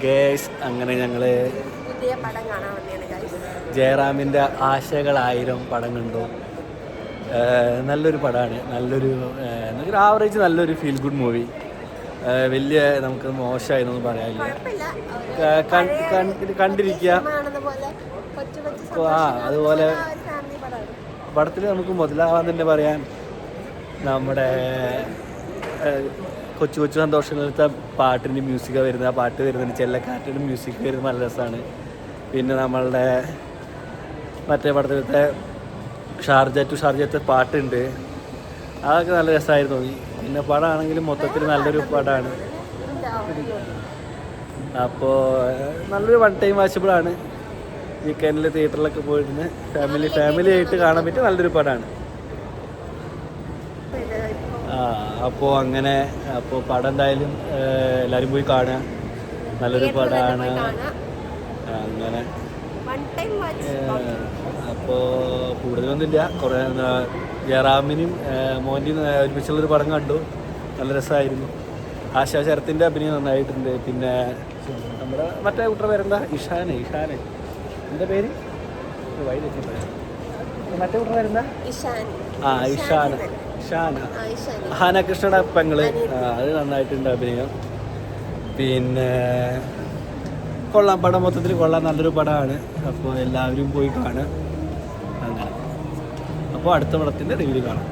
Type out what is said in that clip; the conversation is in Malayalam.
ഗേസ് അങ്ങനെ ഞങ്ങൾ പുതിയ പടം കാണാൻ വന്നതാണ് ഗൈസ്. ജയറാമിൻ്റെ ആശകളായിരം പടം കണ്ടു. നല്ലൊരു പടമാണ്, നല്ലൊരു ആവറേജ് നല്ലൊരു ഫീൽ ഗുഡ് മൂവി. വലിയ നമുക്ക് മോശമായിരുന്നൊന്നും പറയാനില്ല. കണ്ടിരിക്കുക. അതുപോലെ പടത്തിൽ നമുക്ക് മുതലാവാൻ തന്നെ പറയാൻ നമ്മുടെ കൊച്ചു കൊച്ചു സന്തോഷങ്ങളിലത്തെ പാട്ടിൻ്റെ മ്യൂസിക് വരുന്നത്, ആ പാട്ട് വരുന്നുണ്ട്, ചെല്ലക്കാറ്റിൻ്റെ മ്യൂസിക് വരുന്നത് നല്ല രസമാണ്. പിന്നെ നമ്മളുടെ മറ്റേ പടത്തിലത്തെ ഷാർജ ടു ഷാർജത്തെ പാട്ടുണ്ട്, അതൊക്കെ നല്ല രസമായിരുന്നു. പിന്നെ പടമാണെങ്കിലും മൊത്തത്തിൽ നല്ലൊരു പടമാണ്. അപ്പോൾ നല്ലൊരു വൺ ടൈം വാച്ചബിളാണ്. വീക്കെൻഡിൽ തിയേറ്ററിലൊക്കെ പോയിരുന്ന് ഫാമിലി ആയിട്ട് കാണാൻ പറ്റിയ നല്ലൊരു പടമാണ്. അപ്പോൾ അങ്ങനെ പടം എന്തായാലും എല്ലാവരും പോയി കാണുക, നല്ലൊരു പടമാണ്. അങ്ങനെ അപ്പോൾ കൂടുതലൊന്നുമില്ല, കുറേ ജയറാമിനും മോൻ്റെയും ഒരുമിച്ചുള്ളൊരു പടം കണ്ടു, നല്ല രസമായിരുന്നു. ആശാ ശരത്തിൻ്റെ അഭിനയം നന്നായിട്ടുണ്ട്. പിന്നെ നമ്മുടെ മറ്റേ കുട്ടറെ പേരെന്താ, ഇഷാന് എന്താ പേര്, മറ്റേ കുട്ടറെ പേരെന്താ, ഇഷാന ഹാനകൃഷ്ണയുടെ പെങ്ങള്, അത് നന്നായിട്ടുണ്ട് അഭിനയം. പിന്നെ കൊള്ളാം, പടം മൊത്തത്തിൽ കൊള്ളാം, നല്ലൊരു പടമാണ്. അപ്പോൾ എല്ലാവരും പോയി കാണുക. അങ്ങനെ അപ്പോൾ അടുത്ത പടത്തിൻ്റെ റിവ്യൂ കാണാം.